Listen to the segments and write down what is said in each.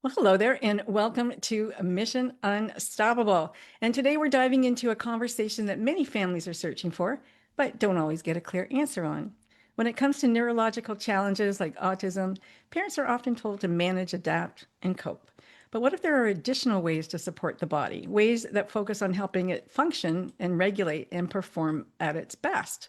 Well, hello there, and welcome to Mission Unstoppable. And today we're diving into a conversation that many families are searching for, but don't always get a clear answer on. When it comes to neurological challenges like autism, parents are often told to manage, adapt, and cope. But what if there are additional ways to support the body, ways that focus on helping it function and regulate and perform at its best?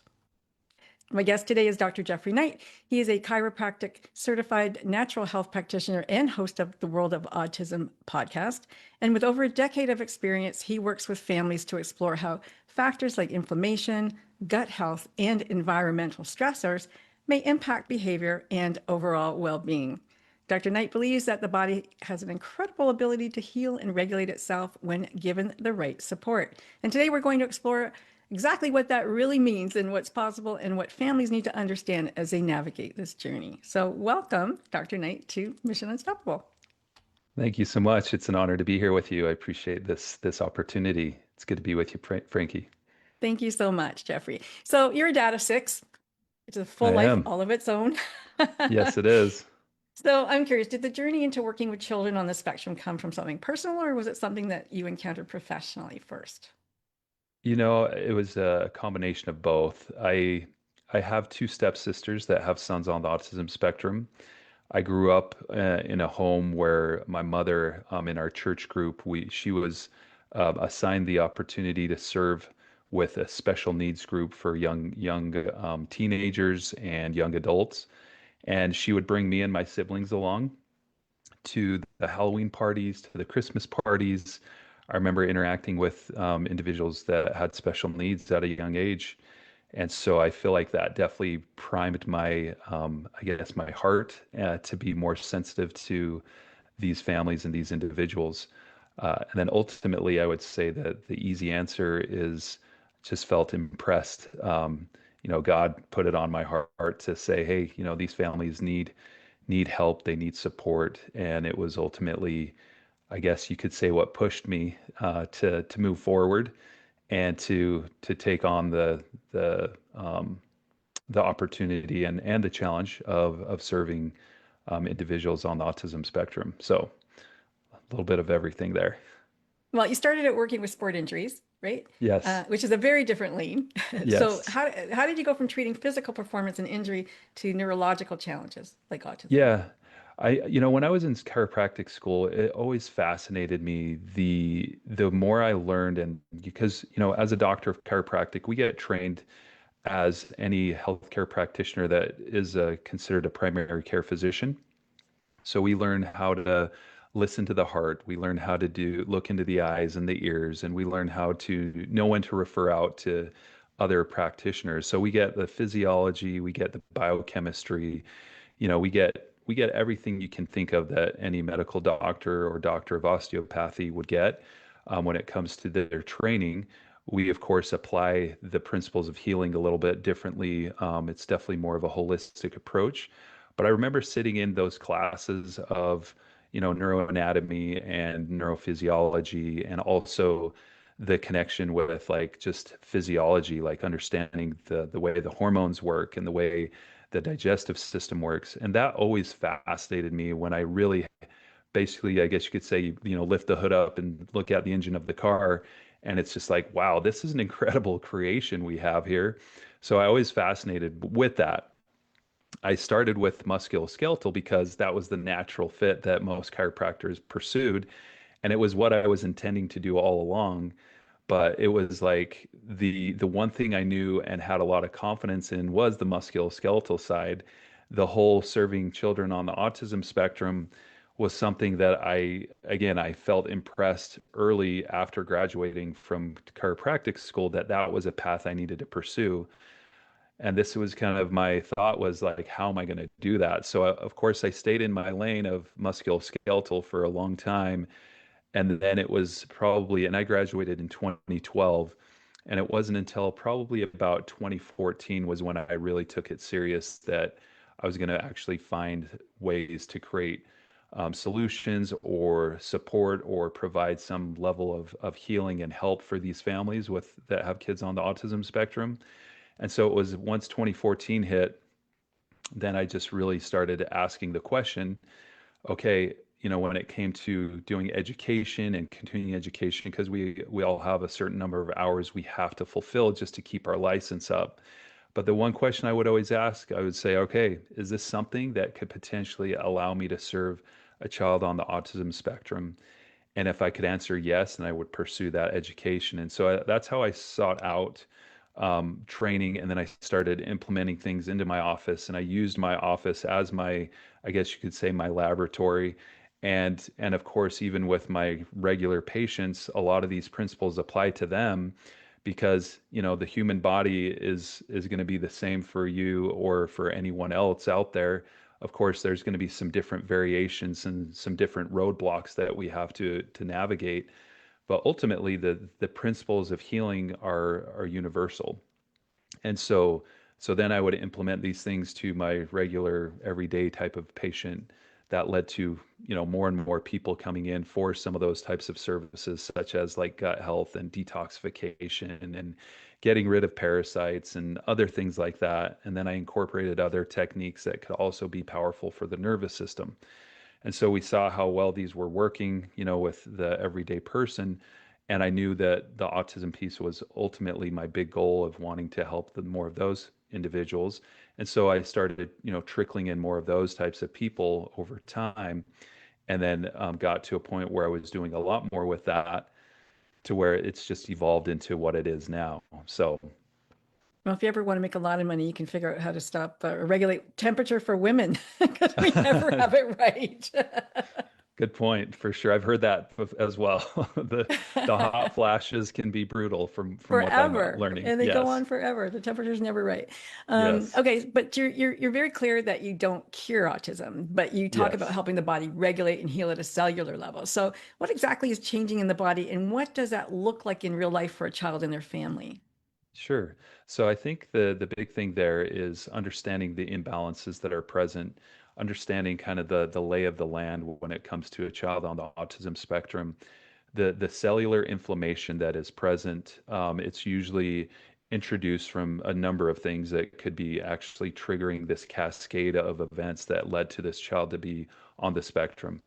My guest today is Dr. Jeffrey Knight. He is a chiropractic certified natural health practitioner and host of the World of Autism podcast. And with over a decade of experience, he works with families to explore how factors like inflammation, gut health, and environmental stressors may impact behavior and overall well being. Dr. Knight believes that the body has an incredible ability to heal and regulate itself when given the right support. And today we're going to explore exactly what that really means and what's possible and what families need to understand as they navigate this journey. So, welcome, Dr. Knight, to Mission Unstoppable. Thank you so much. It's an honor to be here with you. I appreciate this opportunity. It's good to be with you, Frankie. Thank you so much, Jeffrey. So, you're a dad of six, which is a full I life am. all of its own. Yes, it is. So, I'm curious, did the journey into working with children on the spectrum come from something personal, or was it something that you encountered professionally first? It was a combination of both. I have two stepsisters that have sons on the autism spectrum. I grew up in a home where my mother, in our church group, we she was assigned the opportunity to serve with a special needs group for young teenagers and young adults. And she would bring me and my siblings along to the Halloween parties, to the Christmas parties. I remember interacting with individuals that had special needs at a young age. And so I feel like that definitely primed I guess, my heart to be more sensitive to these families and these individuals. And then ultimately, I would say that the easy answer is just felt impressed. God put it on my heart to say, hey, these families need help, they need support, and it was ultimately, I guess you could say, what pushed me to move forward and to take on the opportunity and the challenge of serving individuals on the autism spectrum. So a little bit of everything there. Well, you started at working with sport injuries, right? Yes. Which is a very different lane. So, Yes. how did you go from treating physical performance and injury to neurological challenges like autism? Yeah. When I was in chiropractic school, it always fascinated me the more I learned, and because, as a doctor of chiropractic, we get trained as any healthcare practitioner that is considered a primary care physician. So we learn how to listen to the heart. We learn how to look into the eyes and the ears, and we learn how to know when to refer out to other practitioners. So we get the physiology, we get the biochemistry, we get everything you can think of that any medical doctor or doctor of osteopathy would get when it comes to their training. We, of course, apply the principles of healing a little bit differently. It's definitely more of a holistic approach. But I remember sitting in those classes of, neuroanatomy and neurophysiology, and also the connection with like just physiology, like understanding the way the hormones work and the way the digestive system works. And that always fascinated me when I really basically, I guess you could say, lift the hood up and look at the engine of the car. And it's just like, wow, this is an incredible creation we have here. So I always fascinated with that. I started with musculoskeletal because that was the natural fit that most chiropractors pursued. And it was what I was intending to do all along. But it was like the one thing I knew and had a lot of confidence in was the musculoskeletal side. The whole serving children on the autism spectrum was something that I felt impressed early after graduating from chiropractic school that that was a path I needed to pursue. And this was kind of my thought was like, how am I going to do that? So, of course, I stayed in my lane of musculoskeletal for a long time. And then it was probably, and I graduated in 2012. And it wasn't until probably about 2014 was when I really took it serious that I was going to actually find ways to create solutions or support or provide some level of healing and help for these families that have kids on the autism spectrum. And so it was once 2014 hit, then I just really started asking the question, okay, when it came to doing education and continuing education, because we all have a certain number of hours we have to fulfill just to keep our license up. But the one question I would always ask, I would say, okay, is this something that could potentially allow me to serve a child on the autism spectrum? And if I could answer yes, then I would pursue that education. And so that's how I sought out training. And then I started implementing things into my office. And I used my office as my, I guess you could say, my laboratory. And of course, even with my regular patients, a lot of these principles apply to them because the human body is going to be the same for you or for anyone else out there. Of course, there's going to be some different variations and some different roadblocks that we have to navigate, but ultimately the principles of healing are universal. And so then I would implement these things to my regular everyday type of patient. That led to more and more people coming in for some of those types of services, such as like gut health and detoxification and getting rid of parasites and other things like that. And then I incorporated other techniques that could also be powerful for the nervous system. And so we saw how well these were working, with the everyday person. And I knew that the autism piece was ultimately my big goal of wanting to help more of those individuals. And so I started, trickling in more of those types of people over time. And then got to a point where I was doing a lot more with that to where it's just evolved into what it is now. So, Well, if you ever want to make a lot of money, you can figure out how to stop or regulate temperature for women because we never have it right. good point for sure. I've heard that as well. The hot flashes can be brutal from what I'm Forever, learning. and they go Yes. on forever. The temperature's never right. Yes. Okay, but you're very clear that you don't cure autism, but you talk about Yes. helping the body regulate and heal at a cellular level. So, what exactly is changing in the body, and what does that look like in real life for a child and their family? Sure. So I think the big thing there is understanding the imbalances that are present, understanding kind of the lay of the land when it comes to a child on the autism spectrum. The cellular inflammation that is present, it's usually introduced from a number of things that could be actually triggering this cascade of events that led to this child to be on the spectrum.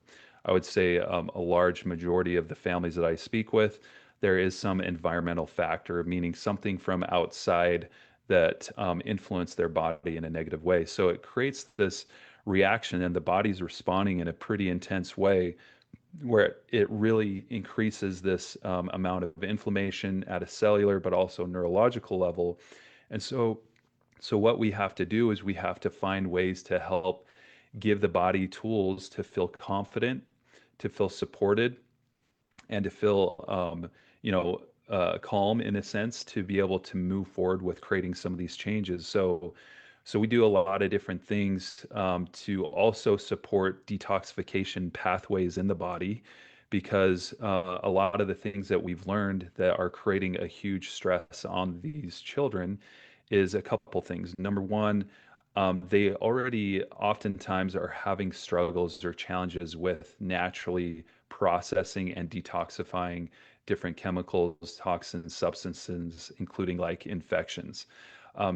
I would say a large majority of the families that I speak with, there is some environmental factor, meaning something from outside that influence their body in a negative way. So it creates this reaction, and the body's responding in a pretty intense way where it really increases this amount of inflammation at a cellular but also neurological level. And so what we have to do is we have to find ways to help give the body tools to feel confident, to feel supported, and to feel calm in a sense to be able to move forward with creating some of these changes. So we do a lot of different things to also support detoxification pathways in the body because a lot of the things that we've learned that are creating a huge stress on these children is a couple things. Number one, they already oftentimes are having struggles or challenges with naturally processing and detoxifying different chemicals, toxins, substances, including like infections.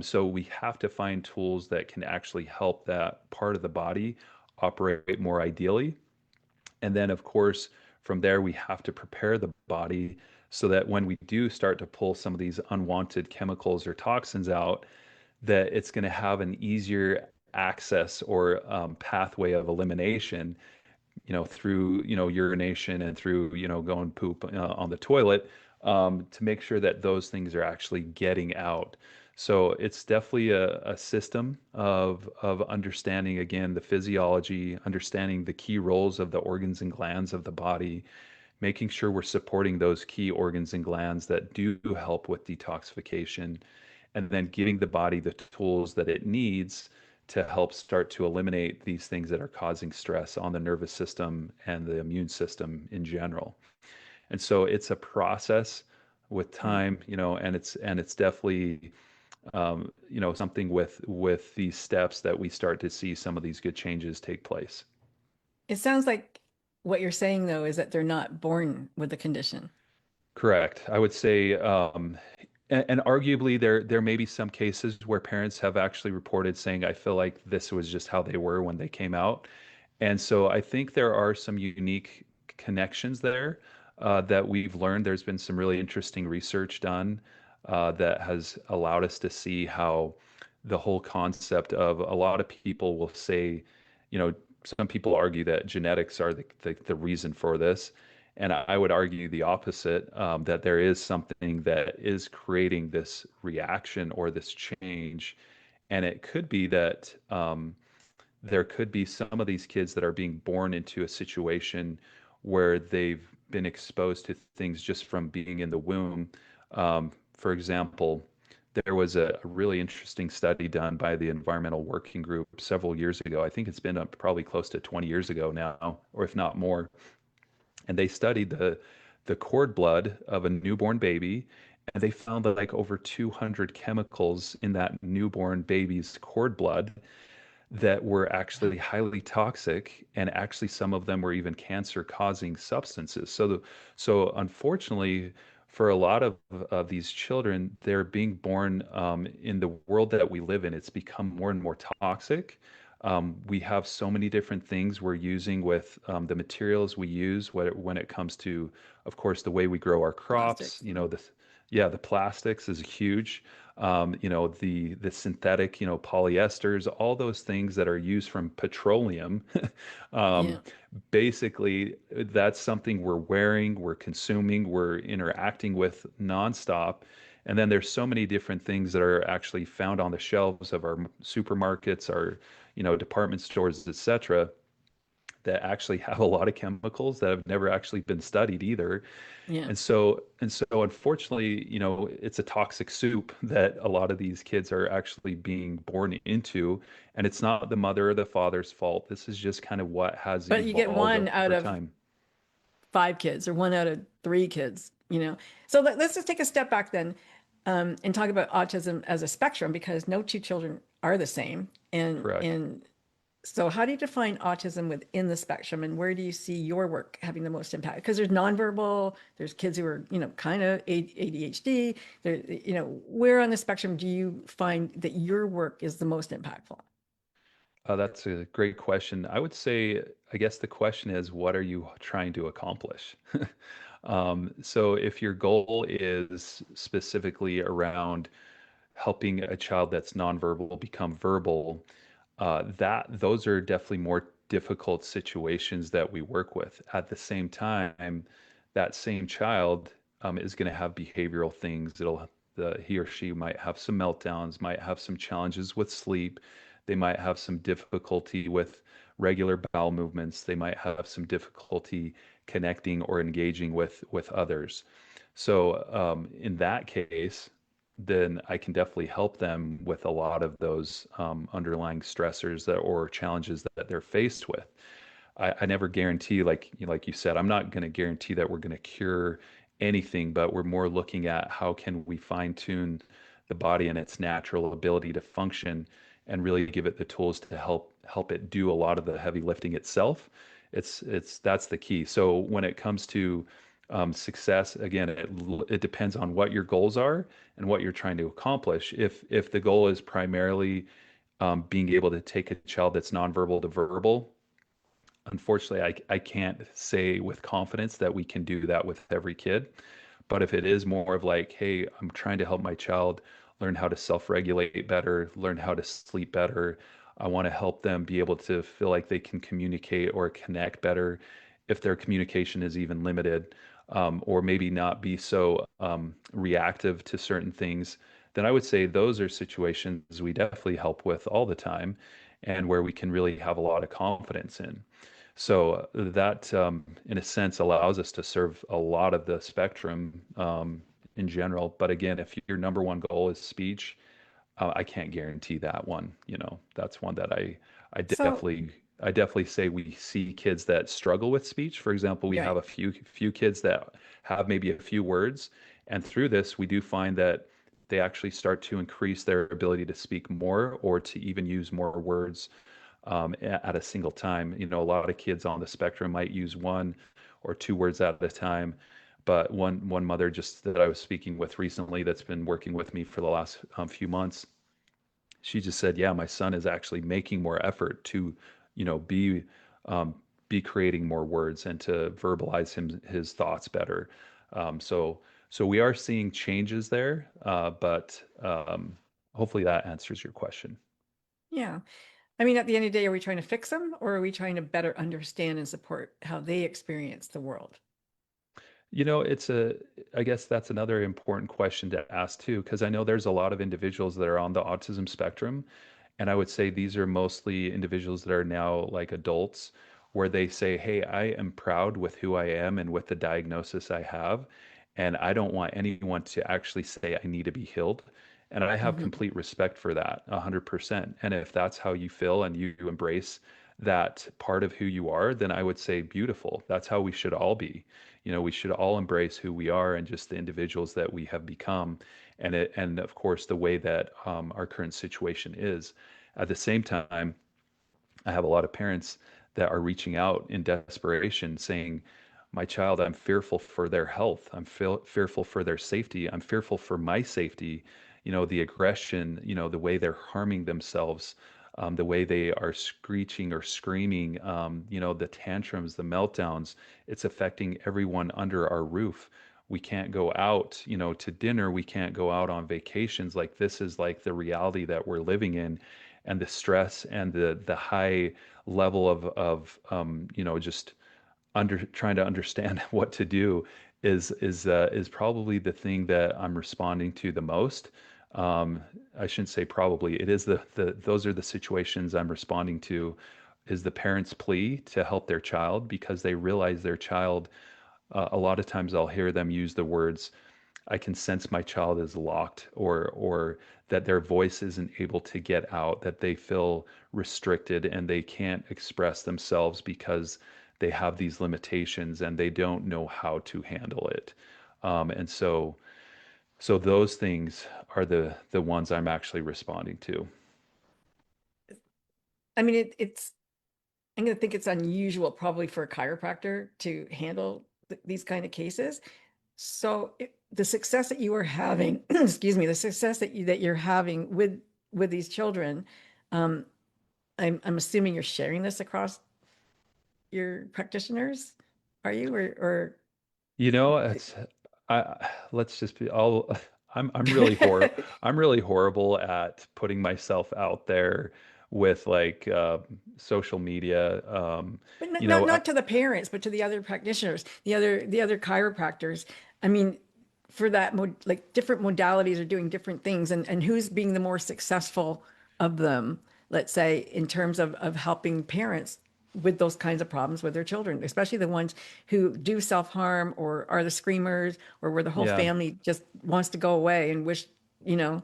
So we have to find tools that can actually help that part of the body operate more ideally. And then, of course, from there, we have to prepare the body so that when we do start to pull some of these unwanted chemicals or toxins out, that it's going to have an easier access or pathway of elimination, through, urination and through, going poop on the toilet, to make sure that those things are actually getting out. So it's definitely a system of understanding, again, the physiology, understanding the key roles of the organs and glands of the body, making sure we're supporting those key organs and glands that do help with detoxification, and then giving the body the tools that it needs to help start to eliminate these things that are causing stress on the nervous system and the immune system in general. And so it's a process with Right. time, and it's definitely something with these steps that we start to see some of these good changes take place. It sounds like what you're saying, though, is that they're not born with the condition. Correct. I would say, and arguably there may be some cases where parents have actually reported saying, I feel like this was just how they were when they came out. And so I think there are some unique connections there that we've learned. There's been some really interesting research done that has allowed us to see how the whole concept of a lot of people will say, you know, some people argue that genetics are the reason for this. And I would argue the opposite, that there is something that is creating this reaction or this change. And it could be that there could be some of these kids that are being born into a situation where they've been exposed to things just from being in the womb. For example, there was a really interesting study done by the Environmental Working Group several years ago. I think it's been up probably close to 20 years ago now, or if not more. And they studied the cord blood of a newborn baby, and they found that like over 200 chemicals in that newborn baby's cord blood that were actually highly toxic, and actually some of them were even cancer causing substances. So unfortunately, for a lot of these children, they're being born in the world that we live in. It's become more and more toxic. We have so many different things we're using with the materials we use when it comes to, of course, the way we grow our crops. Plastics. Yeah, the plastics is huge. The synthetic, polyesters, all those things that are used from petroleum. Yeah. um, Basically, that's something we're wearing, we're consuming, we're interacting with nonstop. And then there's so many different things that are actually found on the shelves of our supermarkets, our, department stores, etc., that actually have a lot of chemicals that have never actually been studied either. Yeah. And so unfortunately, it's a toxic soup that a lot of these kids are actually being born into, and it's not the mother or the father's fault. This is just kind of what has But you get evolved one out over of time. 5 kids or one out of 3 kids. So let's just take a step back then, and talk about autism as a spectrum, because no two children are the same. And Correct. and so how do you define autism within the spectrum, and where do you see your work having the most impact? Because there's nonverbal, there's kids who are, kind of ADHD. Where on the spectrum do you find that your work is the most impactful? That's a great question. I would say, I guess the question is, what are you trying to accomplish? So if your goal is specifically around helping a child that's nonverbal become verbal, that those are definitely more difficult situations that we work with. At the same time, that same child is going to have behavioral things. He or she might have some meltdowns, might have some challenges with sleep. They might have some difficulty with regular bowel movements. They might have some difficulty connecting or engaging with others. So in that case, then I can definitely help them with a lot of those underlying stressors or challenges that they're faced with. I never guarantee, like you said, I'm not going to guarantee that we're going to cure anything, but we're more looking at how can we fine tune the body and its natural ability to function, and really give it the tools to help it do a lot of the heavy lifting itself. It's that's the key. So when it comes to success, again, it depends on what your goals are and what you're trying to accomplish. If the goal is primarily being able to take a child that's nonverbal to verbal, unfortunately, I can't say with confidence that we can do that with every kid. But if it is more of like, hey, I'm trying to help my child learn how to self-regulate better, learn how to sleep better. I want to help them be able to feel like they can communicate or connect better if their communication is even limited, or maybe not be so reactive to certain things, then I would say those are situations we definitely help with all the time, and where we can really have a lot of confidence in. So that, in a sense, allows us to serve a lot of the spectrum in general. But again, if your number one goal is speech, I can't guarantee that one. That's one that I So, definitely I definitely say we see kids that struggle with speech. For example, we have right. a few kids that have maybe a few words, and through this, we do find that they actually start to increase their ability to speak more, or to even use more words at a single time. A lot of kids on the spectrum might use one or two words at a time. But one mother just that I was speaking with recently, that's been working with me for the last few months, she just said, "Yeah, my son is actually making more effort to, be um, be creating more words and to verbalize his thoughts better. Um, so so we are seeing changes there, but hopefully that answers your question. Yeah. I mean, at the end of the day, are we trying to fix them or are we trying to better understand and support how they experience the world? I guess that's another important question to ask too, because I know there's a lot of individuals that are on the autism spectrum. And I would say these are mostly individuals that are now like adults, where they say, hey, I am proud with who I am and with the diagnosis I have. And I don't want anyone to actually say I need to be healed. And I have Mhm. complete respect for that, 100%. And if that's how you feel and you embrace that part of who you are, then I would say beautiful. That's how we should all be. We should all embrace who we are and just the individuals that we have become, and of course the way that our current situation is. At the same time, I have a lot of parents that are reaching out in desperation, saying, "My child, I'm fearful for their health. I'm fearful for their safety. I'm fearful for my safety." The aggression, the way they're harming themselves, the way they are screeching or screaming, the tantrums, the meltdowns, it's affecting everyone under our roof. We can't go out, to dinner. We can't go out on vacations. Like this is like the reality that we're living in, and the stress and the high level of just under trying to understand what to do is probably the thing that I'm responding to the most. Um, I shouldn't say probably. It is the those are the situations I'm responding to, is the parents' plea to help their child because they realize their child. A lot of times I'll hear them use the words, I can sense my child is locked, or that their voice isn't able to get out, that they feel restricted and they can't express themselves because they have these limitations and they don't know how to handle it. And so those things are the ones I'm actually responding to. I mean, I'm going to think it's unusual probably for a chiropractor to handle these kind of cases. So the success that you are having, excuse me, the success that you're having with these children, um, I'm assuming you're sharing this across your practitioners, are you? Or It's let's just be all I'm really horrible at putting myself out there with like social media. but You know, I, not to the parents, but to the other practitioners, the other chiropractors. I mean, for that like different modalities are doing different things, and who's being the more successful of them, let's say, in terms of helping parents with those kinds of problems with their children, especially the ones who do self-harm or are the screamers, or where the whole yeah. family just wants to go away and wish, you know,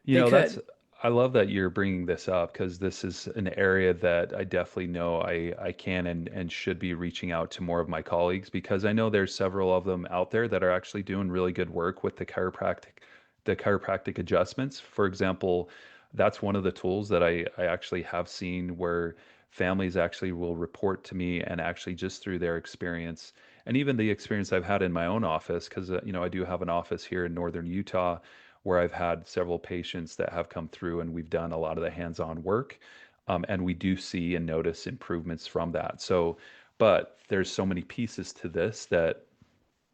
You they know, that's could. I love that you're bringing this up because this is an area that I definitely know I can and should be reaching out to more of my colleagues, because I know there's several of them out there that are actually doing really good work with the chiropractic adjustments. For example, that's one of the tools that I actually have seen where families actually will report to me, and actually just through their experience and even the experience I've had in my own office, because I do have an office here in northern Utah where I've had several patients that have come through and we've done a lot of the hands-on work. And we do see and notice improvements from that. So, but there's so many pieces to this that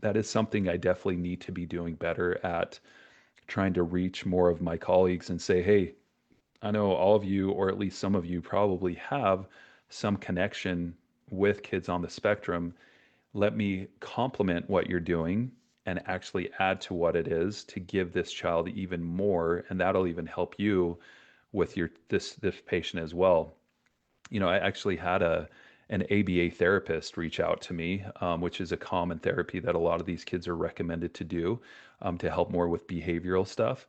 is something I definitely need to be doing better at, trying to reach more of my colleagues and say, hey, I know all of you, or at least some of you, probably have some connection with kids on the spectrum. Let me complement what you're doing and actually add to what it is to give this child even more, and that'll even help you with your this patient as well. I actually had an ABA therapist reach out to me, which is a common therapy that a lot of these kids are recommended to do, to help more with behavioral stuff.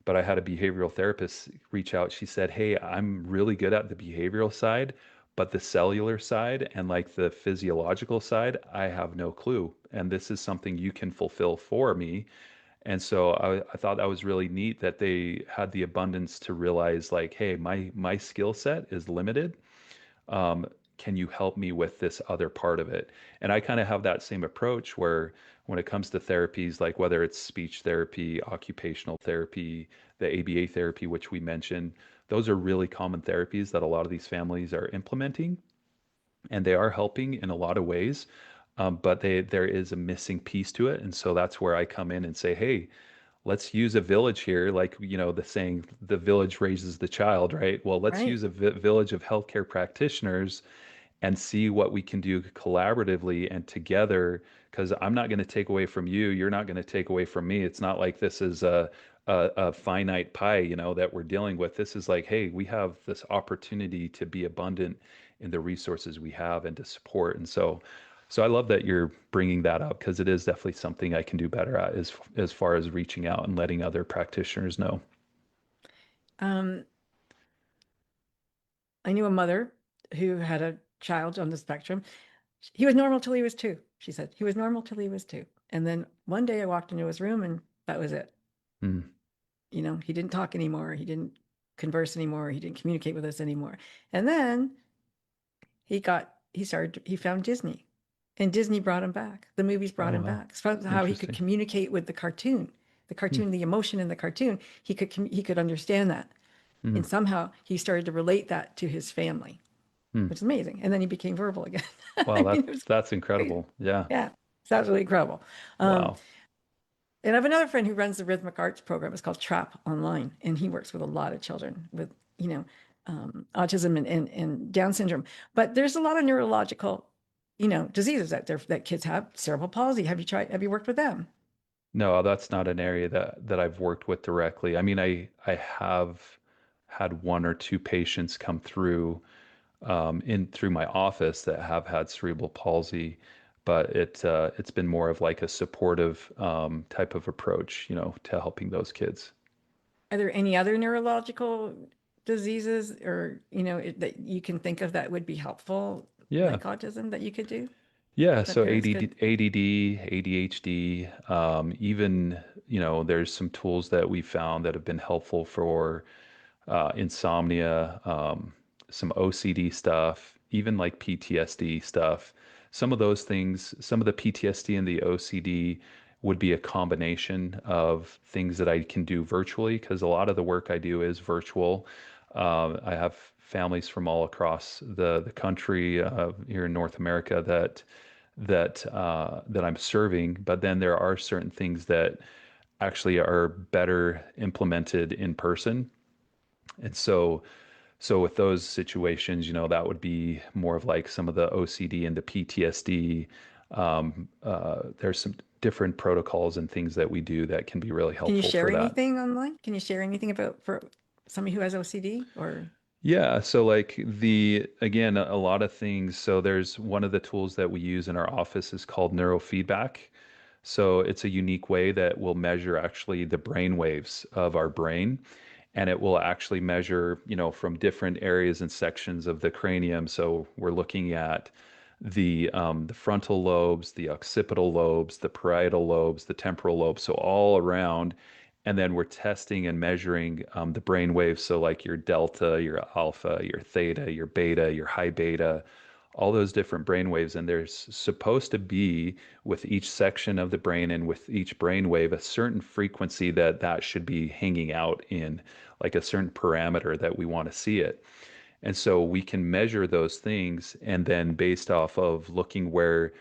But I had a behavioral therapist reach out. She said, "Hey, I'm really good at the behavioral side, but the cellular side and like the physiological side, I have no clue. And this is something you can fulfill for me." And so I thought that was really neat that they had the abundance to realize, like, hey, my skill set is limited. um, can you help me with this other part of it? And I kind of have that same approach where when it comes to therapies, like whether it's speech therapy, occupational therapy, the ABA therapy, which we mentioned, those are really common therapies that a lot of these families are implementing. and they are helping in a lot of ways. But there is a missing piece to it. And so that's where I come in and say, hey, let's use a village here. Like, the saying, the village raises the child, right? Well, let's Right. use a village of healthcare practitioners and see what we can do collaboratively and together. Because I'm not going to take away from you. You're not going to take away from me. It's not like this is a finite pie, that we're dealing with. This is like, hey, we have this opportunity to be abundant in the resources we have and to support. And so I love that you're bringing that up because it is definitely something I can do better at as far as reaching out and letting other practitioners know. Um, I knew a mother who had a child on the spectrum. He was normal till he was 2, she said. He was normal till he was 2. And then one day I walked into his room and that was it. Mm. He didn't talk anymore. He didn't converse anymore. He didn't communicate with us anymore. And then he found Disney, and Disney brought him back. The movies brought Oh, him wow. back. So how he could Interesting. communicate with the Hmm. cartoon, the emotion in the cartoon. He could understand that. Hmm. And somehow he started to relate that to his family, Hmm. which is amazing. And then he became verbal again. Wow, I mean, it was that's crazy. incredible. Yeah. Yeah, it's absolutely incredible. Um, Wow. and I have another friend who runs the rhythmic arts program. It's called Trap Online, and he works with a lot of children with, autism and Down syndrome. But there's a lot of neurological, diseases out there that kids have. Cerebral palsy. Have you worked with them? No, that's not an area that I've worked with directly. I mean, I have had one or two patients come through in through my office that have had cerebral palsy, but it's been more of like a supportive type of approach, to helping those kids. Are there any other neurological diseases or, that you can think of that would be helpful, Yeah. like autism, that you could do Yeah, that so parents could? ADD, ADHD, even, there's some tools that we found that have been helpful for insomnia, some OCD stuff, even like PTSD stuff. Some of those things, some of the PTSD and the OCD would be a combination of things that I can do virtually because a lot of the work I do is virtual. I have families from all across the country here in North America that I'm serving, but then there are certain things that actually are better implemented in person. And so with those situations, that would be more of like some of the OCD and the PTSD. There's some different protocols and things that we do that can be really Can you helpful share for that. anything online? Can you share anything about for somebody who has OCD or? Yeah, so like again, a lot of things. So there's one of the tools that we use in our office is called Neurofeedback. So it's a unique way that will measure actually the brain waves of our brain. And it will actually measure, from different areas and sections of the cranium. So we're looking at the frontal lobes, the occipital lobes, the parietal lobes, the temporal lobes, so all around. And then we're testing and measuring the brain waves. So like your delta, your alpha, your theta, your beta, your high beta, all those different brain waves. And there's supposed to be with each section of the brain and with each brain wave a certain frequency that should be hanging out in, like a certain parameter that we want to see it. And so we can measure those things, and then based off of looking where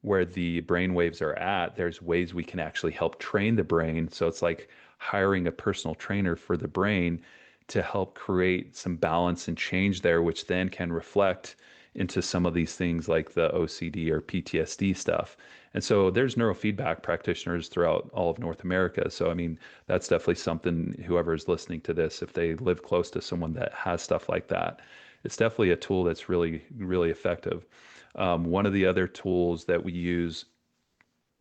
the brain waves are at, there's ways we can actually help train the brain. So it's like hiring a personal trainer for the brain to help create some balance and change there, which then can reflect into some of these things like the OCD or PTSD stuff. And so there's neurofeedback practitioners throughout all of North America. So, I mean, that's definitely something whoever is listening to this, if they live close to someone that has stuff like that, it's definitely a tool that's really, really effective. One of the other tools that we use,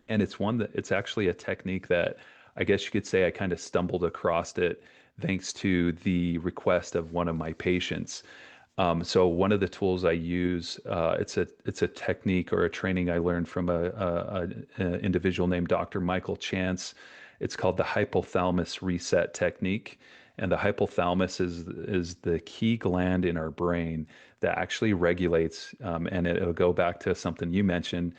and it's actually a technique that I guess you could say I kind of stumbled across it thanks to the request of one of my patients. So one of the tools I use, it's a technique or a training I learned from an individual named Dr. Michael Chance. It's called the hypothalamus reset technique, and the hypothalamus is the key gland in our brain that actually regulates, and it'll go back to something you mentioned,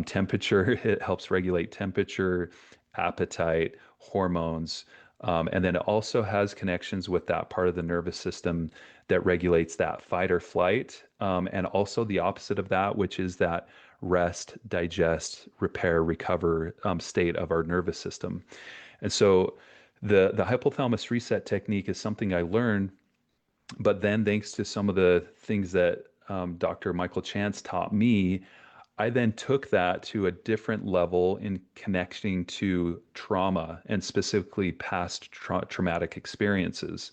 temperature. It helps regulate temperature, appetite, hormones. And then it also has connections with that part of the nervous system that regulates that fight or flight, and also the opposite of that, which is that rest, digest, repair, recover state of our nervous system. And so the hypothalamus reset technique is something I learned, but then thanks to some of the things that Dr. Michael Chance taught me, I then took that to a different level in connecting to trauma and specifically past traumatic experiences.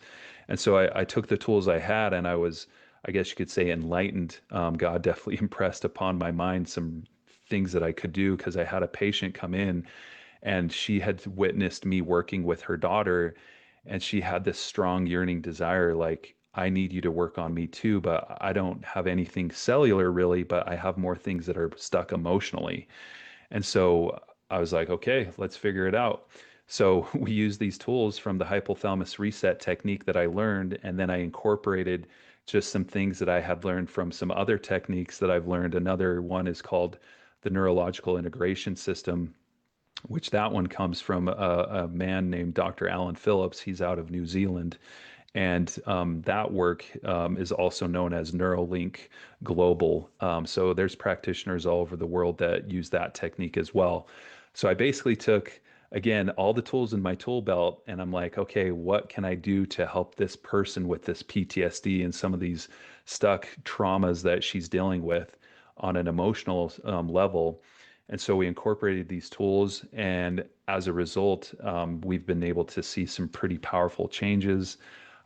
And so I took the tools I had and I was, I guess you could say, enlightened. God definitely impressed upon my mind some things that I could do because I had a patient come in and she had witnessed me working with her daughter and she had this strong yearning desire like I need you to work on me too, but I don't have anything cellular really, but I have more things that are stuck emotionally. And so I was like, okay, let's figure it out. So we used these tools from the hypothalamus reset technique that I learned, and then I incorporated just some things that I had learned from some other techniques that I've learned. Another one is called the neurological integration system, which that one comes from a man named Dr. Alan Phillips. He's out of New Zealand. And that work is also known as Neurolink Global. So there's practitioners all over the world that use that technique as well. So I basically took, again, all the tools in my tool belt, and I'm like, okay, what can I do to help this person with this PTSD and some of these stuck traumas that she's dealing with on an emotional level? And so we incorporated these tools, and as a result, we've been able to see some pretty powerful changes.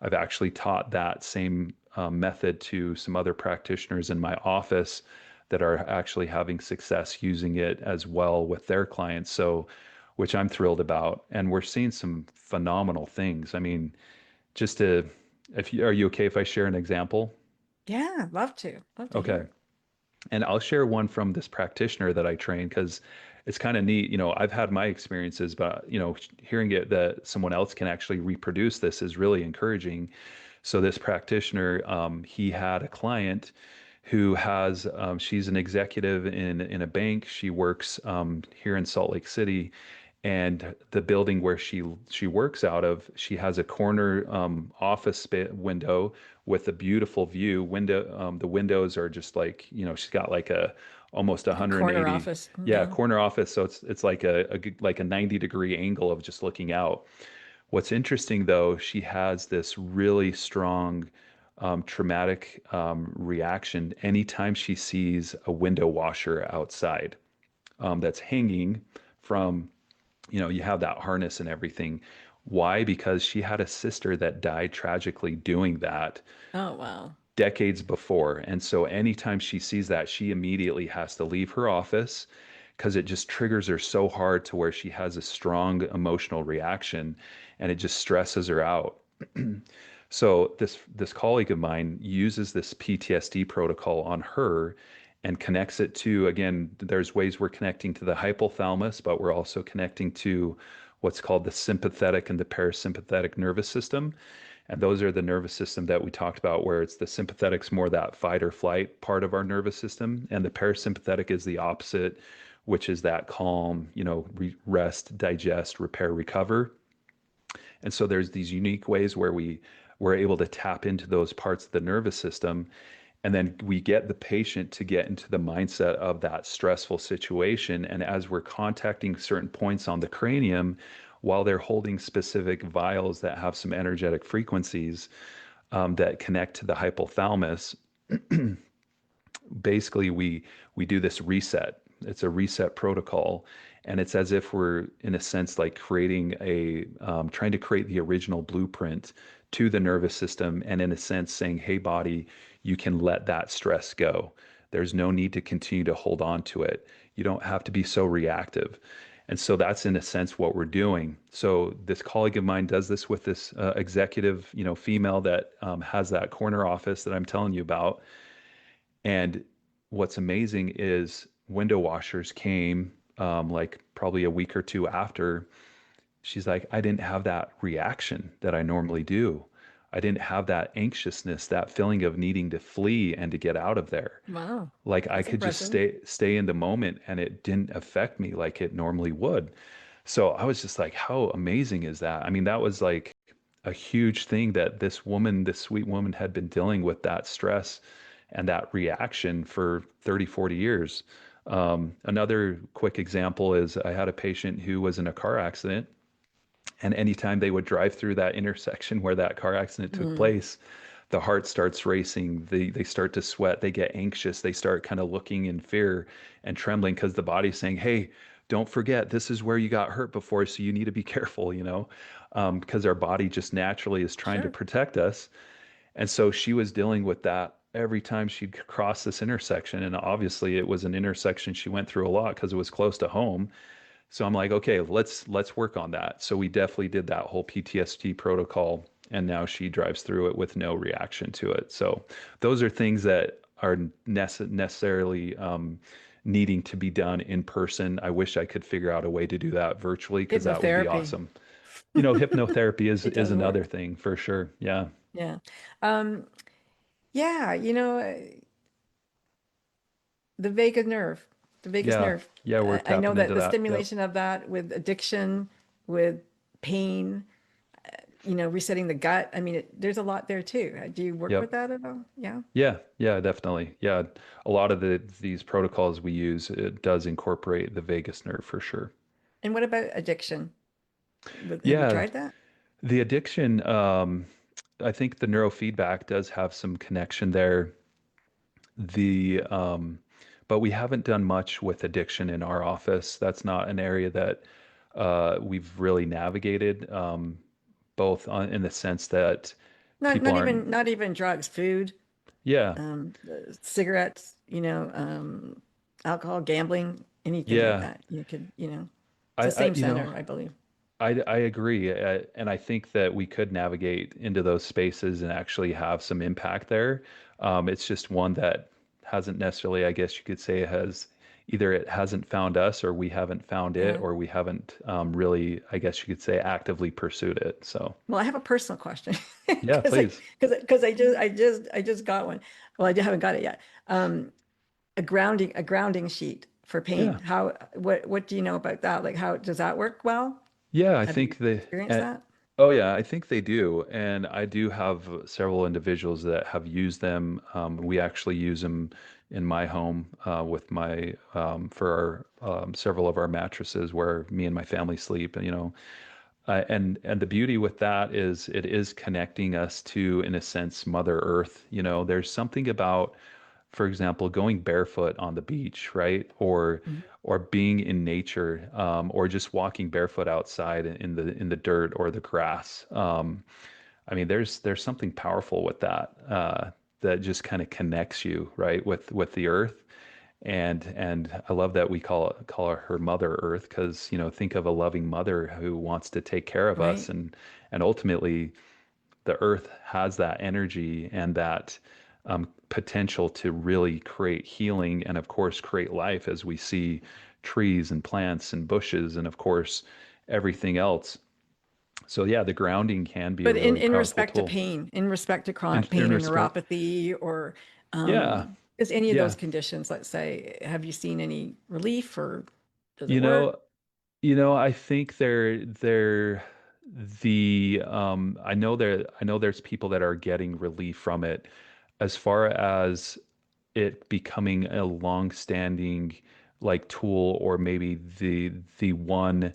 I've actually taught that same method to some other practitioners in my office that are actually having success using it as well with their clients. So, which I'm thrilled about. And we're seeing some phenomenal things. I mean, just to, if you, are you okay if I share an example? Yeah, love to. Love to hear Okay. it. And I'll share one from this practitioner that I train because it's kind of neat. I've had my experiences, but hearing it that someone else can actually reproduce this is really encouraging. So this practitioner, he had a client who has, she's an executive in a bank. She works here in Salt Lake City, and the building where she works out of, she has a corner window with a beautiful view. The windows are just like, she's got like a almost Like corner 180, office. yeah, Yeah. corner office. So it's like like a 90-degree angle of just looking out. What's interesting though, she has this really strong traumatic reaction anytime she sees a window washer outside that's hanging from, you have that harness and everything. Why? Because she had a sister that died tragically doing that Oh, wow. decades before. And so anytime she sees that, she immediately has to leave her office because it just triggers her so hard to where she has a strong emotional reaction and it just stresses her out. So this colleague of mine uses this PTSD protocol on her and connects it to, again, there's ways we're connecting to the hypothalamus, but we're also connecting to what's called the sympathetic and the parasympathetic nervous system. And those are the nervous system that we talked about, where it's the sympathetic's more that fight or flight part of our nervous system, and the parasympathetic is the opposite, which is that calm, rest, digest, repair, recover. And so there's these unique ways where we're able to tap into those parts of the nervous system. And then we get the patient to get into the mindset of that stressful situation. And as we're contacting certain points on the cranium, while they're holding specific vials that have some energetic frequencies that connect to the hypothalamus, basically we do this reset. It's a reset protocol, and it's as if we're in a sense like creating trying to create the original blueprint to the nervous system, and in a sense saying, hey body, you can let that stress go. There's no need to continue to hold on to it. You don't have to be so reactive. And so that's in a sense what we're doing. So this colleague of mine does this with this executive, female that has that corner office that I'm telling you about. And what's amazing is window washers came like probably a week or two after. She's like, I didn't have that reaction that I normally do. I didn't have that anxiousness, that feeling of needing to flee and to get out of there. Wow. Like I That's could just impressive. stay in the moment and it didn't affect me like it normally would. So I was just like, how amazing is that? I mean, that was like a huge thing that this woman, this sweet woman, had been dealing with that stress and that reaction for 30, 40 years. Another quick example is I had a patient who was in a car accident, and anytime they would drive through that intersection where that car accident took Mm, place, the heart starts racing. They start to sweat. They get anxious. They start kind of looking in fear and trembling because the body's saying, "Hey, don't forget, this is where you got hurt before, so you need to be careful," because our body just naturally is trying to sure. protect us. And so she was dealing with that every time she'd cross this intersection. And obviously, it was an intersection she went through a lot because it was close to home. So I'm like, okay, let's work on that. So we definitely did that whole PTSD protocol, and now she drives through it with no reaction to it. So those are things that are necessarily needing to be done in person. I wish I could figure out a way to do that virtually because that would be Hypnotherapy. awesome. Hypnotherapy is It is does another work. thing for sure. Yeah. Yeah. Um, yeah, the vagus nerve, the vagus Yeah. nerve. Yeah, we're I know tapping that into the that. Yep. stimulation of that with addiction, with pain, resetting the gut. I mean, there's a lot there too. Do you work with Yep. that at all? Yeah. Yeah, yeah, definitely. Yeah, a lot of these protocols we use, it does incorporate the vagus nerve for sure. And what about addiction? Have you Yeah, tried that? the addiction, I think the neurofeedback does have some connection there. The but we haven't done much with addiction in our office. That's not an area that we've really navigated, in the sense that Not people not aren't. even not even drugs, food, Yeah, cigarettes, alcohol, gambling, anything like yeah. that. You could, it's I, the I same you know. center, I believe. I agree. And I think that we could navigate into those spaces and actually have some impact there. It's just one that hasn't necessarily, I guess you could say, has either it hasn't found us or we haven't found it Yeah. or we haven't really, I guess you could say, actively pursued it. So, Well, I have a personal question yeah, because please. I just got one. Well, haven't got it yet. Um, a grounding sheet for pain. Yeah. What do you know about that? Like, how does that work well? Yeah, I Have you think they, experienced uh, that? oh yeah, I think they do. And I do have several individuals that have used them. We actually use them in my home with for several of our mattresses where me and my family sleep. And the beauty with that is it is connecting us to, in a sense, Mother Earth. There's something about, for example, going barefoot on the beach, right? Mhm. Or being in nature, or just walking barefoot outside in the dirt or the grass. I mean, there's something powerful with that that just kind of connects you, right, with the earth. And I love that we call her Mother Earth because, think of a loving mother who wants to take care of us, Right. and ultimately the earth has that energy and that potential to really create healing and, of course, create life as we see trees and plants and bushes and, of course, everything else. So, yeah, the grounding can be a But in really in powerful respect to tool. pain, in respect to In, chronic in pain or respect, neuropathy or yeah, is any of those yeah. conditions, let's say, have you seen any relief or does it You work? know, I think I know there's people that are getting relief from it. As far as it becoming a long-standing like tool, or maybe the one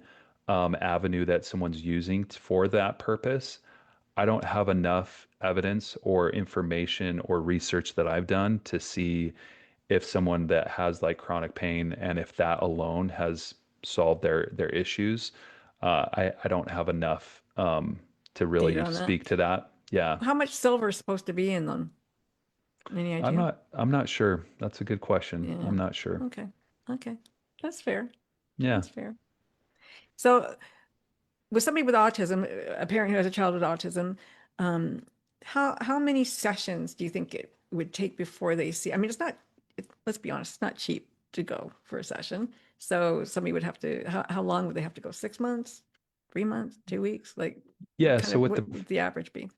avenue that someone's using for that purpose, I don't have enough evidence or information or research that I've done to see if someone that has like chronic pain and if that alone has solved their issues. I don't have enough to Data really on that? speak to that. Yeah. How much silver is supposed to be in them? Any idea? I'm not sure. That's a good question. Yeah. I'm not sure. Okay. Okay. That's fair. Yeah. That's fair. So, with somebody with autism, a parent who has a child with autism, um, how many sessions do you think it would take before they see? I mean, let's be honest, it's not cheap to go for a session. So somebody would have to, how long would they have to go? 6 months, 3 months, 2 weeks? Like, Yeah, kind so of what would the average be?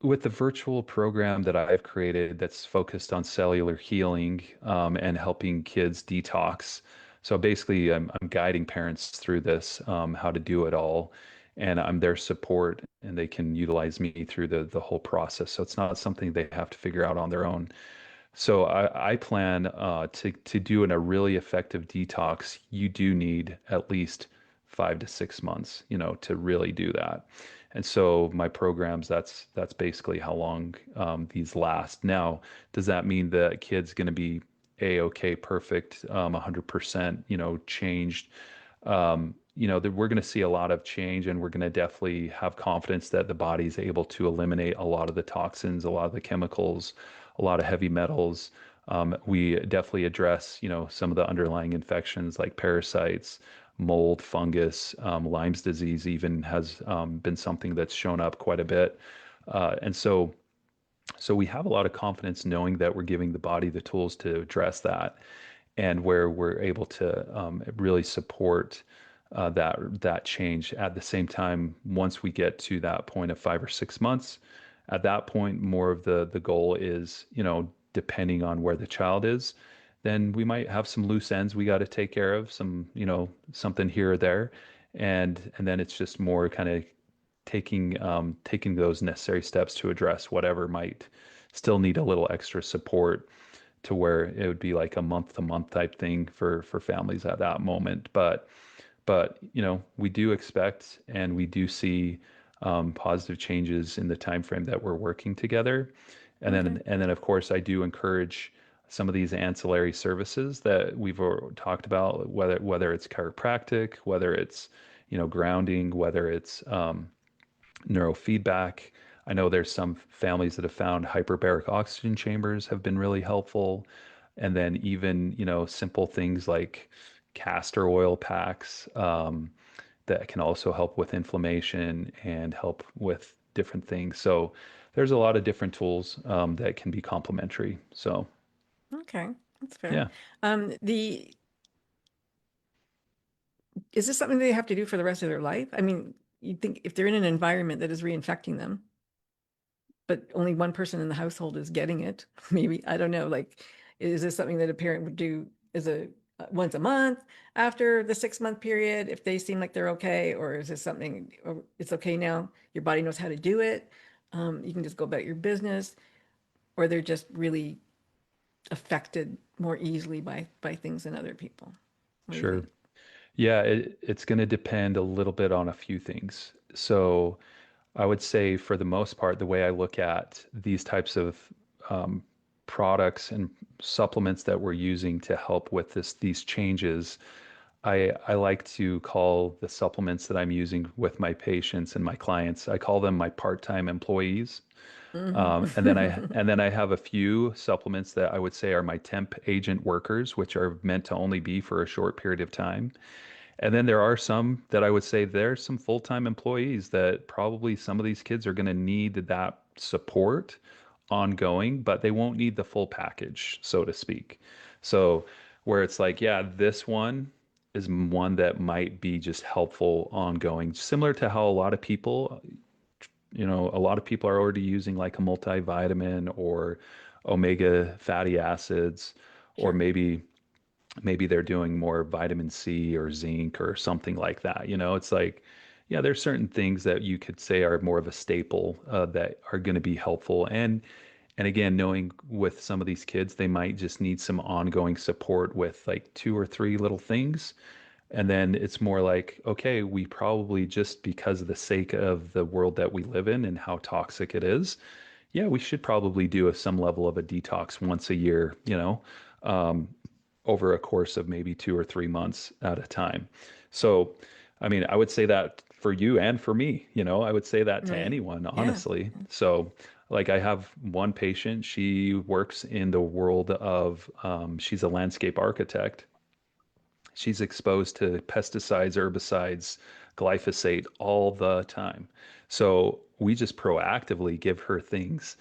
with the virtual program that I've created that's focused on cellular healing, and helping kids detox. So basically, I'm guiding parents through this, how to do it all. and I'm their support, and they can utilize me through the whole process. So it's not something they have to figure out on their own. So I plan to do in a really effective detox. You do need at least 5 to 6 months, to really do that. And so my programs, that's basically how long these last. Now, does that mean the kid's going to be a-okay, perfect, 100%, changed? That we're going to see a lot of change, and we're going to definitely have confidence that the body's able to eliminate a lot of the toxins, a lot of the chemicals, a lot of heavy metals. We definitely address, some of the underlying infections like parasites, mold, fungus, Lyme's disease even has been something that's shown up quite a bit. And so we have a lot of confidence knowing that we're giving the body the tools to address that, and where we're able to really support that change. At the same time, once we get to that point of 5 or 6 months, at that point, more of the goal is, depending on where the child is, then we might have some loose ends we got to take care of, some, something here or there, and then it's just more kind of taking those necessary steps to address whatever might still need a little extra support, to where it would be like a month to month type thing for families at that moment. But we do expect, and we do see positive changes in the time frame that we're working together. And Okay. then of course I do encourage some of these ancillary services that we've talked about, whether it's chiropractic, whether it's grounding, whether it's neurofeedback. I know there's some families that have found hyperbaric oxygen chambers have been really helpful. And then even, simple things like castor oil packs that can also help with inflammation and help with different things. So there's a lot of different tools that can be complementary. So Okay. That's fair. yeah, The Is this something they have to do for the rest of their life? I mean, you'd think if they're in an environment that is reinfecting them, but only one person in the household is getting it, maybe, I don't know, like, is this something that a parent would do as a once a month after the 6 month period if they seem like they're okay? Or is this something, or it's okay now, your body knows how to do it, you can just go about your business, or they're just really affected more easily by things than other people? What do you sure. think? Yeah, it's going to depend a little bit on a few things. So I would say for the most part, the way I look at these types of um, products and supplements that we're using to help with these changes, I like to call the supplements that I'm using with my patients and my clients, I call them my part-time employees. And then I have a few supplements that I would say are my temp agent workers, which are meant to only be for a short period of time. And then there are some that I would say there's some full-time employees that probably some of these kids are going to need that support ongoing, but they won't need the full package, so to speak. So where it's like, yeah, this one is one that might be just helpful ongoing, similar to how a lot of people are already using like a multivitamin or omega fatty acids, or Sure. maybe they're doing more vitamin C or zinc or something like that. It's like, yeah, there's certain things that you could say are more of a staple that are going to be helpful. And again, knowing with some of these kids, they might just need some ongoing support with like two or three little things. And then it's more like, okay, we probably, just because of the sake of the world that we live in and how toxic it is, yeah, we should probably do some level of a detox once a year, um, over a course of maybe 2 or 3 months at a time. So, I mean, I would say that for you and for me, I would say that to Right. anyone, Yeah. honestly. So, like, I have one patient, she works in the world of, she's a landscape architect. She's exposed to pesticides, herbicides, glyphosate all the time. So we just proactively give her things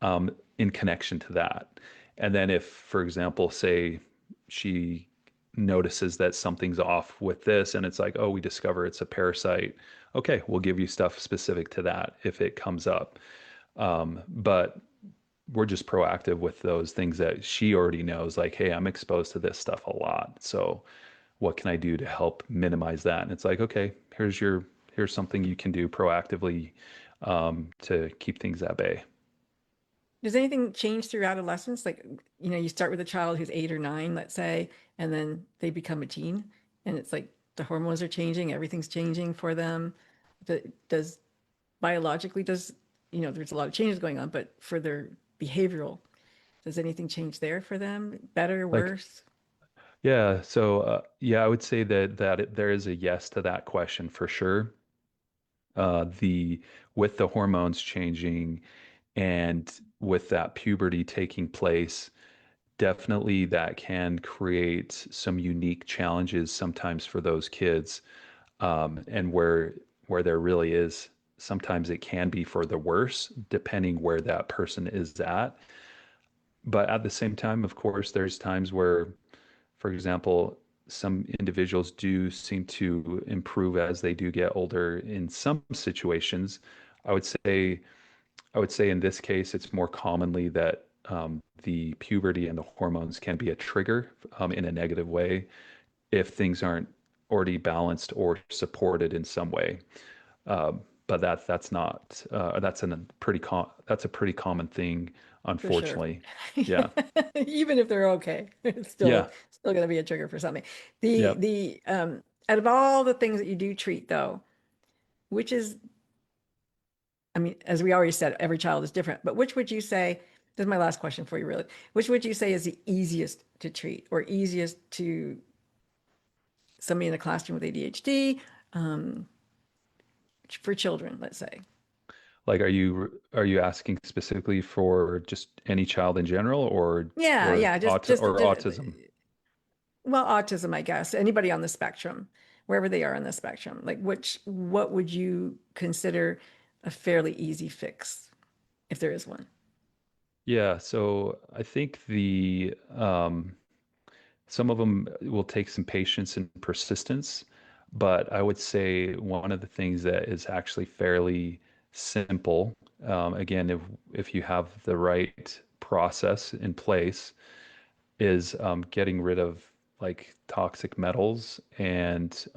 in connection to that. And then if, for example, say she notices that something's off with this and it's like, oh, we discover it's a parasite. Okay, we'll give you stuff specific to that if it comes up. But we're just proactive with those things that she already knows, like, hey, I'm exposed to this stuff a lot. So what can I do to help minimize that? And it's like, okay, here's your here's something you can do proactively to keep things at bay. Does anything change through adolescence? Like, you start with a child who's 8 or 9, let's say, and then they become a teen, and it's like the hormones are changing, everything's changing for them. Does biologically, there's a lot of changes going on, but for their behavioral, does anything change there for them? Better, Like, worse? yeah, so yeah, I would say there is a yes to that question for sure. The With the hormones changing and with that puberty taking place, definitely that can create some unique challenges sometimes for those kids. And where there really is, sometimes it can be for the worse, depending where that person is at. But at the same time, of course, there's times where, for example, some individuals do seem to improve as they do get older in some situations. I would say I would say in this case, it's more commonly that the puberty and the hormones can be a trigger in a negative way if things aren't already balanced or supported in some way. But that's not that's a pretty common thing, For sure. unfortunately. Yeah, Even if they're okay, it's yeah, still going to be a trigger for something. yeah. Out of all the things that you do treat though, which is, I mean, as we already said, every child is different, but which would you say, this is my last question for you really, which would you say is the easiest to treat or easiest to somebody in a classroom with ADHD, um, for children, let's say? Like, are you asking specifically for just any child in general, Yeah, or yeah, autism? well, autism, I guess, anybody on the spectrum, wherever they are on the spectrum, like what would you consider a fairly easy fix if there is one? Yeah, so I think the some of them will take some patience and persistence, but I would say one of the things that is actually fairly simple, again, if you have the right process in place, is getting rid of like toxic metals and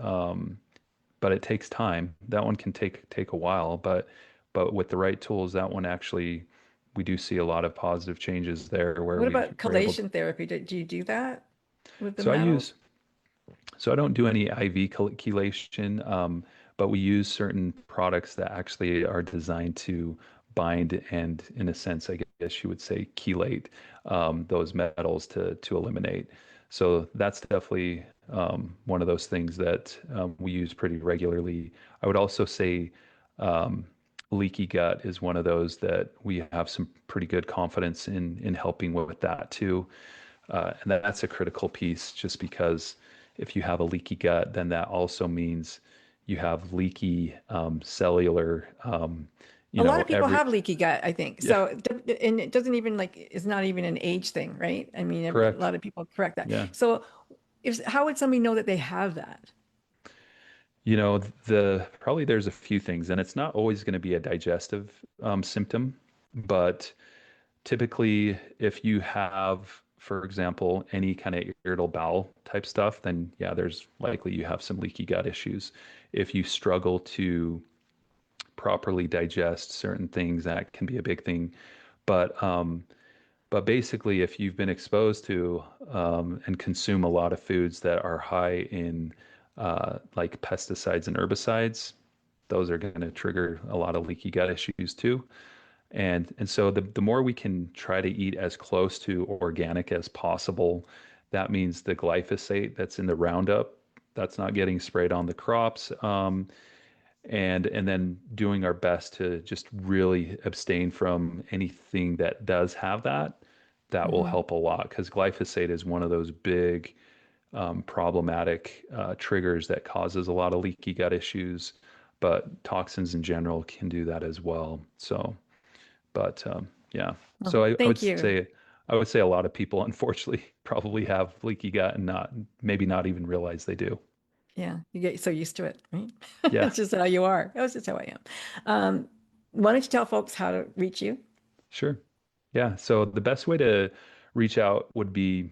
but it takes time. That one can take a while, but with the right tools, that one actually we do see a lot of positive changes there where What about we're able to. chelation therapy? Do you do that with the So I metals? use So I don't do any IV chelation, but we use certain products that actually are designed to bind and, in a sense, I guess you would say, chelate those metals to eliminate. So that's definitely one of those things that we use pretty regularly. I would also say um, leaky gut is one of those that we have some pretty good confidence in helping with that too. And that's a critical piece just because if you have a leaky gut, then that also means you have leaky cellular, A lot of people every, have leaky gut, I think. yeah, So, and it doesn't even like, it's not even an age thing, right? I mean, a correct. lot of people correct that. Yeah. So, how would somebody know that they have that? You know, probably there's a few things, and it's not always going to be a digestive symptom, but typically, if you have, for example, any kind of irritable bowel type stuff, then yeah, there's likely you have some leaky gut issues. If you struggle to properly digest certain things, that can be a big thing. But but basically, if you've been exposed to and consume a lot of foods that are high in like pesticides and herbicides, those are going to trigger a lot of leaky gut issues too. And so the more we can try to eat as close to organic as possible, that means the glyphosate that's in the Roundup, that's not getting sprayed on the crops. And then doing our best to just really abstain from anything that does have that, that will Hmm. help a lot because glyphosate is one of those big problematic triggers that causes a lot of leaky gut issues, but toxins in general can do that as well. So, but yeah, Well, so thank you. I would say a lot of people unfortunately probably have leaky gut and not maybe not even realize they do. Yeah, you get so used to it, right? Yeah, It's just how you are. That's just how I am. Um, why don't you tell folks how to reach you? sure. Yeah, so the best way to reach out would be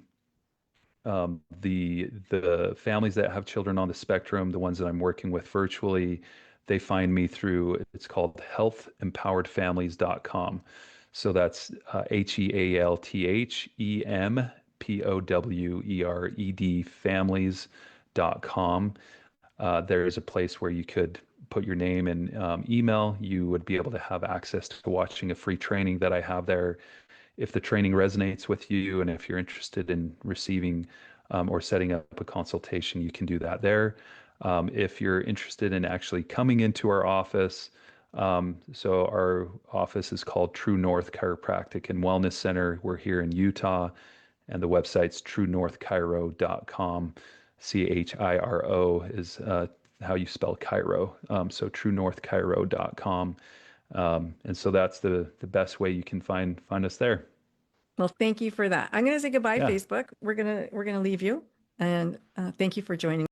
the families that have children on the spectrum, the ones that I'm working with virtually. they find me through, it's called healthempoweredfamilies.com. So that's HEALTHEMPOWERED families.com. There is a place where you could put your name and email. You would be able to have access to watching a free training that I have there. If the training resonates with you and if you're interested in receiving or setting up a consultation, you can do that there. If you're interested in actually coming into our office, so our office is called True North Chiropractic and Wellness Center. We're here in Utah, and the website's truenorthchiro.com. CHIRO is how you spell Cairo. So truenorthchiro.com. And so that's the best way you can find us there. Well, thank you for that. I'm going to say goodbye, Yeah. Facebook. We're gonna leave you, and thank you for joining.